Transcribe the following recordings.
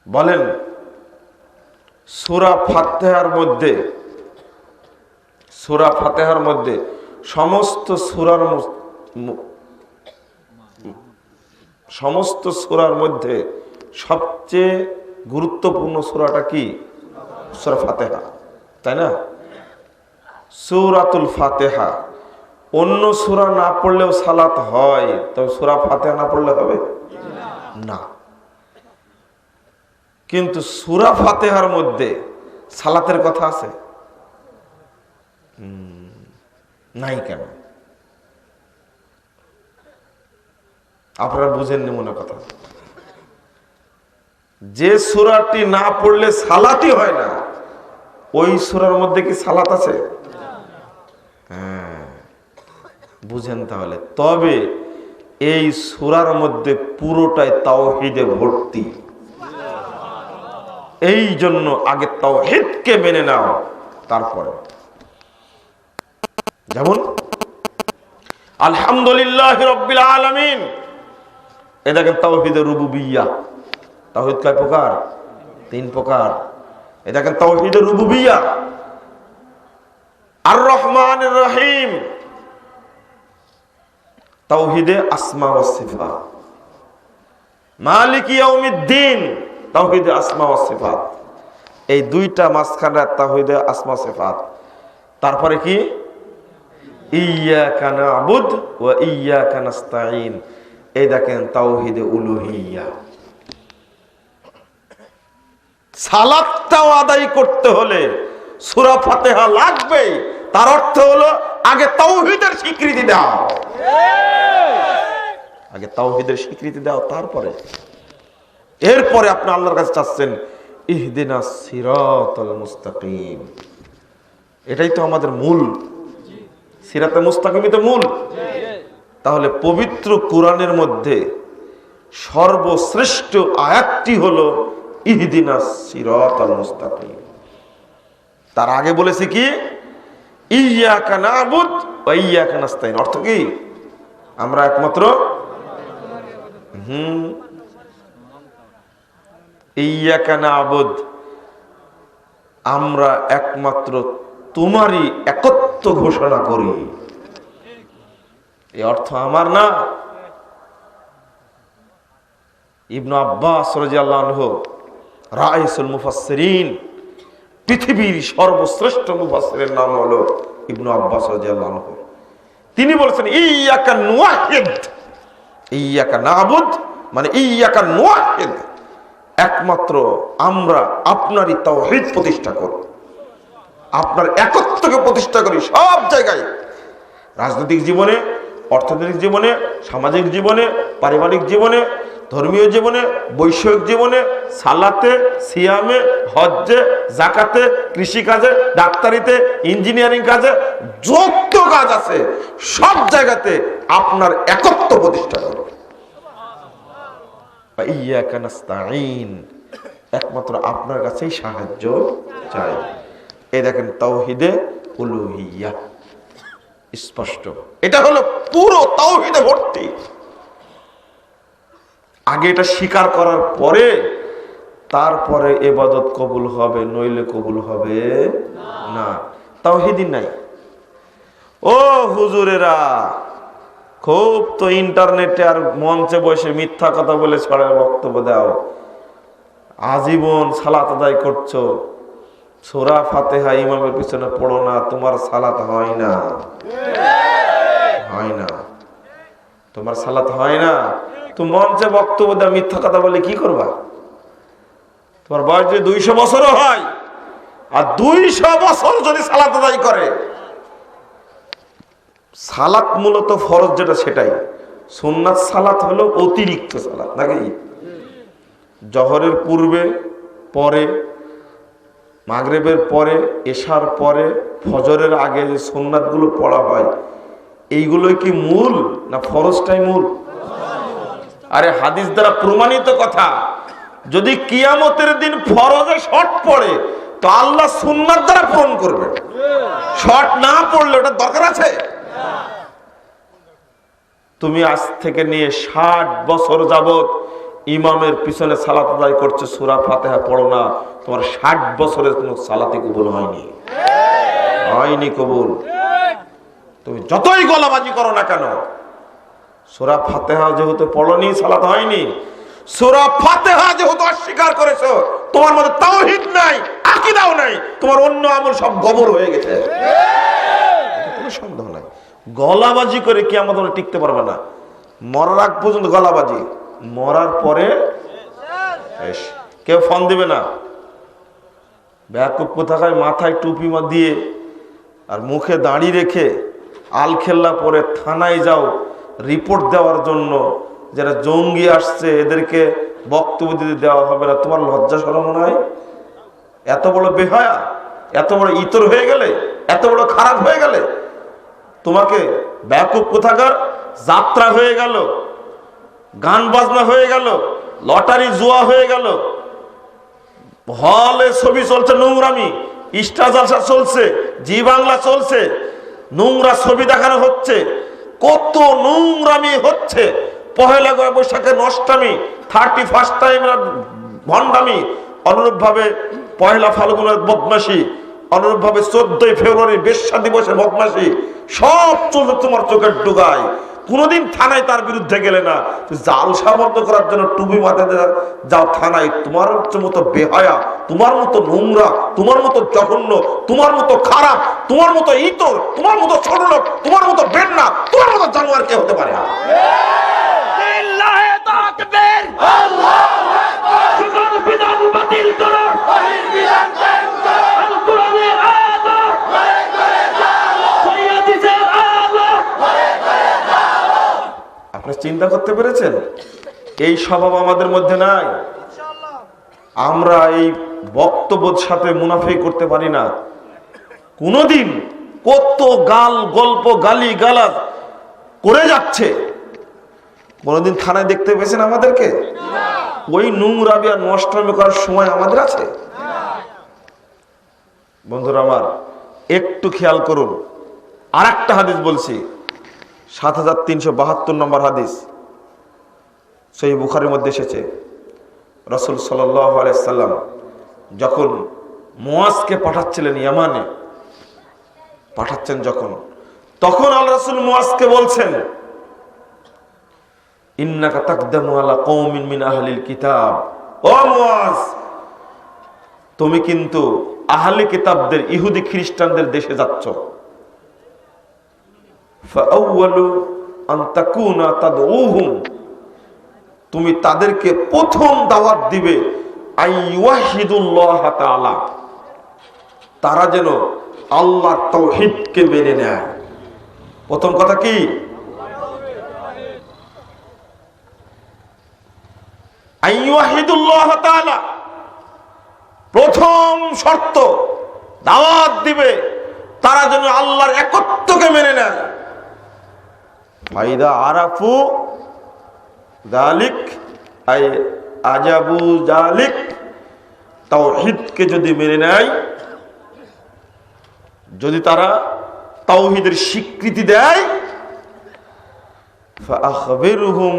বলেন সূরা ফাতিহার মধ্যে সমস্ত সূরার মধ্যে সবচেয়ে গুরুত্বপূর্ণ সূরাটা কি? সূরা ফাতিহা, তাই না? সূরাতুল ফাতিহা। অন্য সূরা না পড়লেও সালাত হয়, তবে সূরা ফাতিহা না পড়লে হবে না। কিন্তু সূরা ফাতিহার মধ্যে সালাতের কথা আছে নাই কেন? আপনারা বুঝেননি মনে কথা। যে সূরাটি না পড়লে সালাতই হয় না, ওই সূরার মধ্যে কি সালাত আছে? হ্যাঁ, বুঝেন তাহলে। তবে এই সূরার মধ্যে পুরোটাই তাওহীদে ভর্তি। এই জন্য আগে তাওহীদকে মেনে নাও, তারপরে। যেমন আলহামদুলিল্লাহি রাব্বিল আলামিন, এই দেখেন তাওহীদে রুবুবিয়্যাহ। তাওহীদ কয় প্রকার? 3 প্রকার। এই দেখেন তাওহীদে রুবুবিয়্যাহ। আর রহমানির রহিম, তাওহীদে আসমা ওয়াস সিফাত। মালিক ইয়াউমিদ্দিন, তাওহীদে আসমা ওয়াস সিফাত। এই দুইটা মাঝখানে তাওহীদে আসমা সিফাত। তারপরে কি? ইয়্যাকা না'বুদ ওয়া ইয়্যাকা নাস্তাঈন। এই দেখেন তাওহীদে উলুহিয়্যা। সালাতটাও আদায় করতে হলে সূরা ফাতিহা লাগবে। তার অর্থ হলো আগে তাওহীদের স্বীকৃতি দাও, আগে তাওহীদের স্বীকৃতি দাও, তারপরে এরপরে আপনি আল্লাহর কাছে চাচ্ছেন ইহদিনাস সিরাতাল মুস্তাকিম। এটাই তো আমাদের মূল, সিরাতে মুস্তাকিমই তো মূল। তাহলে পবিত্র কোরআনের মধ্যে সর্বশ্রেষ্ঠ আয়াতটি হলো ইহদিনাস সিরাতাল মুস্তাকিম। তার আগে বলেছে কি? ইয়্যাকা না'বুদ ওয়া ইয়্যাকা নাস্তাঈন। অর্থ কি? আমরা একমাত্র ইয়্যাকা না'বুদ, আমরা একমাত্র তোমারই একত্ব ঘোষণা করি। এই অর্থ আমার না। ইবনে আব্বাস রাদিয়াল্লাহু আনহু রাইসুল মুফাসসিরিন, পৃথিবীর সর্বশ্রেষ্ঠ মুফাসসিরের নাম হলো ইবনে আব্বাস রাদিয়াল্লাহু আনহু। তিনি বলেছেন ইয়্যাকা নুওয়াহিদ, ইয়্যাকা না'বুদ মানে ইয়্যাকা নুওয়াহিদ, একমাত্র আমরা আপনারই তাওহীদ প্রতিষ্ঠা করি, আপনার একত্বকে প্রতিষ্ঠা করি সব জায়গায়। রাজনৈতিক জীবনে, অর্থনৈতিক জীবনে, সামাজিক জীবনে, পারিবারিক জীবনে, ধর্মীয় জীবনে, বৈষয়িক জীবনে, সালাতে, সিয়ামে, হজ্জে, যাকাতে, কৃষিকাজে, ডাক্তারিতে, ইঞ্জিনিয়ারিং কাজে, যত কাজ আছে সব জায়গাতে আপনার একত্ব প্রতিষ্ঠা করো। ইয়্যাকা নাস্তাঈন, একমাত্র আপনার কাছেই সাহায্য চাই। এই দেখেন তাওহীদে উলুহিয়্যাহ স্পষ্ট। এটা হলো পুরো তাওহীদে ভর্তি। আগে এটা স্বীকার করার পরে তারপরে ইবাদত কবুল হবে, নইলে কবুল হবে না। তাওহীদই নাই। ও হুজুরেরা, খুব তো ইন্টারনেটে আর মঞ্চে বসে মিথ্যা কথা বলে ছড়ায় বক্তব্য দাও, আজীবন সালাত আদায় করছো, সূরা ফাতিহা ইমামের পিছনে পড়ো না, তোমার সালাত হয় না, হয় না, তোমার সালাত হয় না। তুমি মঞ্চে বক্তব্য দাও, মিথ্যা কথা বলে কি করবা? তোমার বয়স যদি 200 বছরও হয়, আর 200 বছর যদি সালাত আদায় করে, সালাত মূলত ফরজ যেটা সেটাই, সুন্নাত সালাত হলো অতিরিক্ত সালাত, নাকি? জহরের পূর্বে, পরে, মাগরিবের পরে, এশার পরে, ফজরের আগে যে সুন্নাতগুলো পড়া হয়, এইগুলোই কি মূল না ফরজটাই মূল? আরে হাদিস দ্বারা প্রমাণিত কথা, যদি কিয়ামতের দিন ফরজে শর্ট পড়ে তো আল্লাহ সুন্নাত দ্বারা পূরণ করবে। শর্ট না পড়লে ওটা দরকার আছে? তুমি আজ থেকে নিয়ে 60 বছর যাবত ইমামের পিছনে সালাত আদায় করছে, সূরা ফাতিহা পড়ো না, তোমার 60 বছরের কোনো সালাতই কবুল হয়নি, হয়নি কবুল। তুমি যতই গলাবাজি করো না কেন, সূরা ফাতিহা যেহেতু পড়নি সালাত হয়নি। সূরা ফাতিহা যেহেতু অস্বীকার করেছো, তোমার মধ্যে তাওহীদ নাই, আকীদাও নাই, তোমার অন্য আমল সব গোবর হয়ে গেছে, কোনো সন্দেহ নাই। গলাবাজি করে কিয়ামত পর্যন্ত টিকতে পারবে না। মরার আগ পর্যন্ত গলাবাজি, মরার পরে কেউ ফোন দিবে না। ব্যাকুপ কোথাকায় মাথায় টুপি দিয়ে আর মুখে দাড়ি রেখে আলখেল্লা পরে থানায় যাও রিপোর্ট দেওয়ার জন্য, যারা জঙ্গি আসছে এদেরকে বক্তব্য দিতে দেওয়া হবে না। তোমার লজ্জা শরম মনে হয়? এত বড় বেহায়া, এত বড় ইতর হয়ে গেলে, এত বড় খারাপ হয়ে গেলে, তোমাকে ব্যাকুপ কোথাকার যাত্রা হয়ে গেল, গান বাজনা হয়ে গেল, লটারি জুয়া হয়ে গেল, হলে ছবি চলছে নোংরামি, স্টার জলসা চলছে, জি বাংলা চলছে, নোংরা ছবি দেখানো হচ্ছে, কত নোংরামি হচ্ছে। পহেলা বৈশাখের নষ্টামি, 31 টাইম ভণ্ডামি, অনুরূপ ভাবে পহেলা ফাল্গুনের বদমাশি, অনুরূপ ভাবে 14ই ফেব্রুয়ারি বেশ্যা দিবসের বদমাশি, সব চলছে তোমার চোখের ডুগায়। কোনদিন থানায় তার বিরুদ্ধে গেলে না, জাল সাবদ্ধ করার জন্য টুপি মাথায় যাও থানায়। তোমার মতো বেহায়া, তোমার মতো নোংরা, তোমার মতো জঘন্য, তোমার মতো খারাপ, তোমার মতো ইতর, তোমার মতো ছোট লোক, তোমার মতো বেন্না, তোমার মতো জানোয়ার কে হতে পারে? আপনি চিন্তা করতে পেরেছেন? এই স্বভাব আমাদের মধ্যে নাই। আমরা এই বক্তব্যের সাথে মুনাফিকি করতে পারি না কোনদিন। কত গাল গল্প গালি গালাজ করে যাচ্ছে, কোনদিন থানায় দেখতে পেয়েছেন আমাদেরকে? ওই নোংরামি আর নষ্টামি করার সময় আমাদের আছে? বন্ধুরা আমার, একটু খেয়াল করুন। আর একটা হাদিস বলছি, 7372 নম্বর হাদিস, সহিহ বুখারীর মধ্যে এসেছে। রাসূল সাল্লাল্লাহু আলাইহি সাল্লাম যখন মুয়াজকে পাঠাচ্ছিলেন, ইয়ামানে পাঠাচ্ছেন যখন, তখন আল্লাহ রাসূল মুয়াজকে বলছেন, ইন্নাকা তাকদামু আলা কওমিন মিন আহলিল কিতাব, ও মুয়াজ, তুমি কিন্তু আহলে কিতাবদের, ইহুদি খ্রিস্টানদের দেশে যাচ্ছ। ফাআওয়ালু আন তাকুনা তাদউহুম, তুমি তাদেরকে প্রথম দাওয়াত দিবে আইওয়াহিদুল্লাহ তাআলা, তারা যেন আল্লাহর তাওহীদকে মেনে নেয়। প্রথম কথা কি? আইওয়াহিদুল্লাহ তাআলা, প্রথম শর্ত দাওয়াত দিবে তারা যেন আল্লাহর একত্বকে মেনে নেয়। ফাইদা আরাফু যালিক আই আজাবু যালিক, তাওহীদকে যদি মেনে নেয়, যদি তারা তাওহীদের স্বীকৃতি দেয়, ফাআখবিরহুম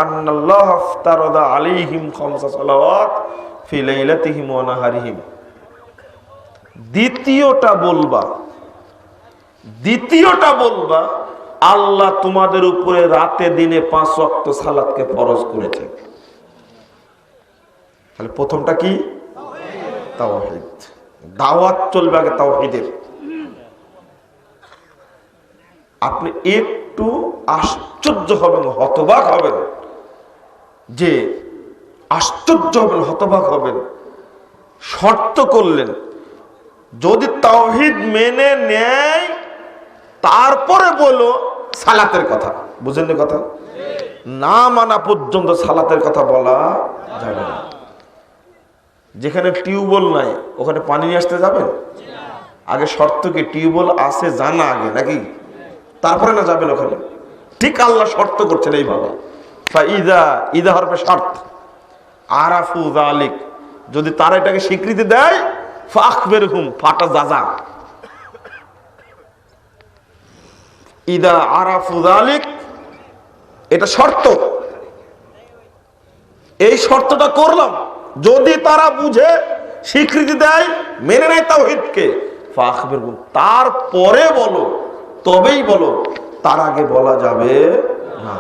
আন্নাল্লাহ ইফতারাদা আলাইহিম খামসা সালাওয়াত ফি লাইলাতিহিম ওয়া নাহারিহিম। দ্বিতীয়টা বলবা আল্লাহ তোমাদের উপরে রাতে দিনে 5 ওয়াক্ত সালাতকে ফরজ করেছে। তাহলে প্রথমটা কি? তাওহীদ। দাওয়াত চলবে আগে তাওহীদের। আপনি একটু আশ্চর্য হবেন, হতবাক হবেন, যে আশ্চর্য হবেন, হতবাক হবেন। শর্ত করলেন, যদি তাওহীদ মেনে নেয় তারপরে বলো সালাতের কথা। বুঝেন না কথা? না মানা পর্যন্ত সালাতের কথা বলা যাবে না। যেখানে টিউবওয়েল নাই ওখানে পানি নিয়ে আসতে যাবেন? আগে শর্ত কি টিউবওয়েল আছে জানা আগে নাকি? তারপরে না যাবেন ওখানে। ঠিক আল্লাহ শর্ত করছেন এইভাবে, ইদা হরফে শর্ত, আরাফু যালিক, যদি তারা এটাকে স্বীকৃতি দেয়, ফাখবিরহুম, ফাটা যাজা, ইদা আরাফু যালিক, এটা শর্ত। এই শর্তটা করলাম, যদি তারা বুঝে স্বীকৃতি দেয়, মেনে নেয় তাওহীদকে, ফাখবিরহুম, তারপরে বলো, তবেই বলো, তার আগে বলা যাবে না।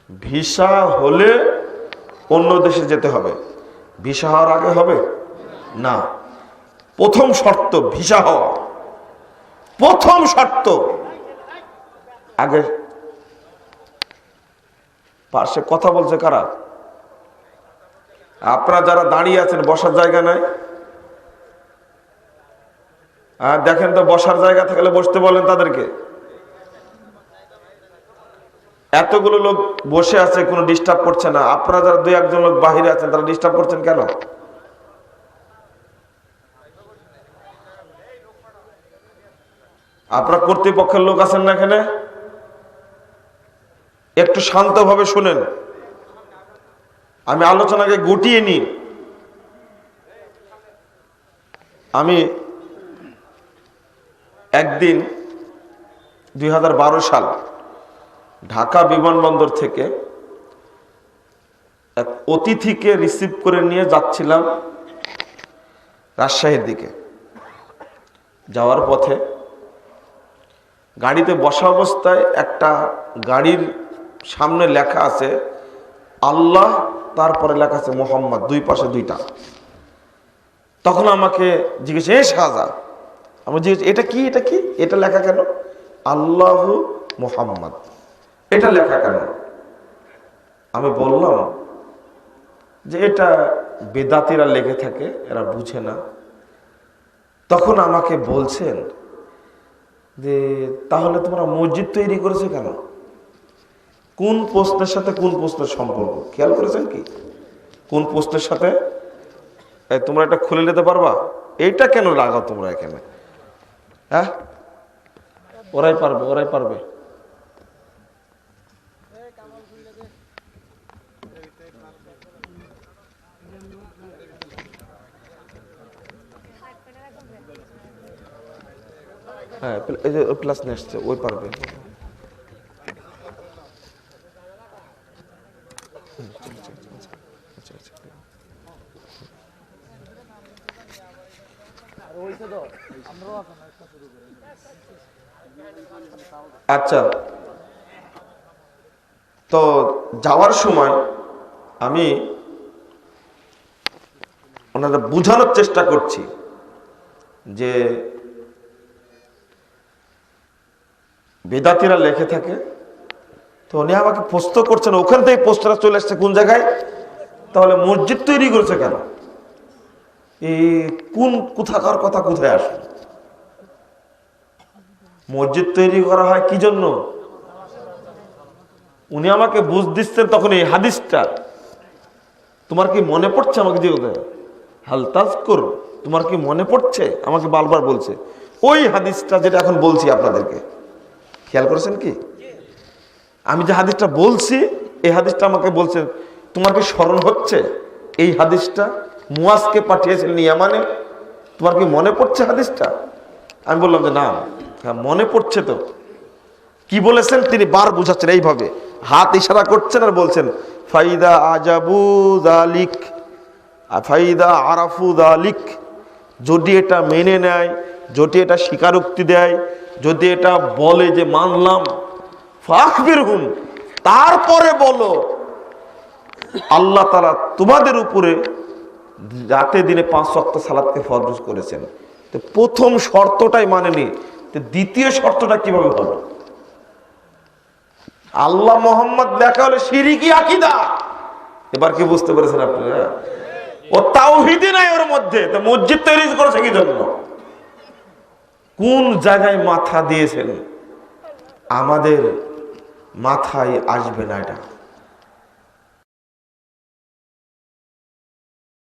ভিসা হলে অন্য দেশে যেতে হবে, ভিসা হওয়ার আগে হবে না। প্রথম শর্ত ভিসা হওয়া, প্রথম শর্ত। আগে পাশে কথা বলছে কারা? আপনারা যারা দাঁড়িয়ে আছেন, বসার জায়গা নাই, দেখেন তো বসার জায়গা থাকলে বসতে বলেন তাদেরকে। এতগুলো লোক বসে আছে, কোনো ডিস্টার্ব করছে না, আপনারা যারা দুই একজন লোক বাহিরে আছেন তারা ডিস্টার্ব করছেন কেন? আপনারা কর্তৃপক্ষের লোক আছেন না এখানে? একটু শান্তভাবে শুনেন, আমি আলোচনাকে গুটিয়ে নিই। আমি একদিন 2012 সাল ঢাকা বিমানবন্দর থেকে এক অতিথিকে রিসিভ করে নিয়ে যাচ্ছিলাম রাজশাহীর দিকে। যাওয়ার পথে গাড়িতে বসা অবস্থায় একটা গাড়ির সামনে লেখা আছে আল্লাহ, তারপরে লেখা আছে মোহাম্মদ, দুই পাশে দুইটা। তখন আমাকে জিজ্ঞেস, শাহজা, আমি জিজ্ঞেস, এটা কি, এটা কি, এটা লেখা কেন? আল্লাহ মোহাম্মদ, এটা লেখা কেন? আমি বললাম যে এটা বেদাতিরা লেগে থাকে, এরা বুঝে না। তখন আমাকে বলছেন যে তাহলে তোমরা মসজিদ তৈরি করেছো কেন? কোন প্রশ্নের সাথে কোন প্রশ্নের সম্পর্ক খেয়াল করেছেন কি? কোন প্রশ্নের সাথে? তোমরা এটা খুলে নিতে পারবা? এইটা কেন লাগাও তোমরা এখানে? হ্যাঁ, ওরাই পারবে, ওরাই পারবে। হ্যাঁ, এই যে প্লাস নিয়ে আসছে, ওই পারবে। আচ্ছা, তো যাওয়ার সময় আমি ওনাদের বোঝানোর চেষ্টা করছি যে বেদাতিরা লেখে থাকে। তো উনি আমাকে প্রশ্ন করছেন, ওখান থেকে প্রশ্নটা চলে আসছে কোন জায়গায়? তাহলে মসজিদ তৈরি করেছে কেন? এই কোন কোথাকার কথা কোথায় আসে? মসজিদ তৈরি করা হয় কি জন্য? উনি আমাকে বুঝ দিচ্ছেন তখন এই হাদিসটা, তোমার কি মনে পড়ছে? আমাকে যে হাল তাজকুর, তোমার কি মনে পড়ছে? আমাকে বারবার বলছে ওই হাদিসটা যেটা এখন বলছি আপনাদেরকে। খেয়াল করেছেন কি? আমি যে হাদিসটা বলছি, এই হাদিসটা আমাকে বলছেন তোমার কি স্মরণ হচ্ছে? এই হাদিসটা মুয়াজকে পাঠিয়েছিলেন ইয়ামানে, তোমার কি মনে পড়ছে হাদিসটা? আমি বললাম যে না, হ্যাঁ মনে পড়ছে। তো কি বলেছেন? তিনি বার বুঝাচ্ছেন এইভাবে, হাত ইশারা করছেন আর বলছেন ফাইদা আজাবু যালিক, ফাইদা আরাফু যালিক, যদি এটা মেনে নেয়, যদি এটা স্বীকারোক্তি দেয়, যদি এটা বলে যে মানলাম, ফাখবিরহুম, তারপরে বলো আল্লাহ তাআলা তোমাদের উপরে রাতে দিনে 5 ওয়াক্ত সালাতকে ফরজ করেছেন। তো প্রথম শর্তটাই মানেনি, তো দ্বিতীয় শর্তটা কিভাবে হলো? আল্লাহ মোহাম্মদ লেখা হলে শিরকি আকীদা। এবার কি বুঝতে পেরেছেন আপনারা? ও তাওহীদই নাই ওর মধ্যে, তো মসজিদ তৈরি করেছে কি জন্য? কোন জায়গায় মাথা দিয়েছেন? আমাদের মাথায় আসবে না এটা।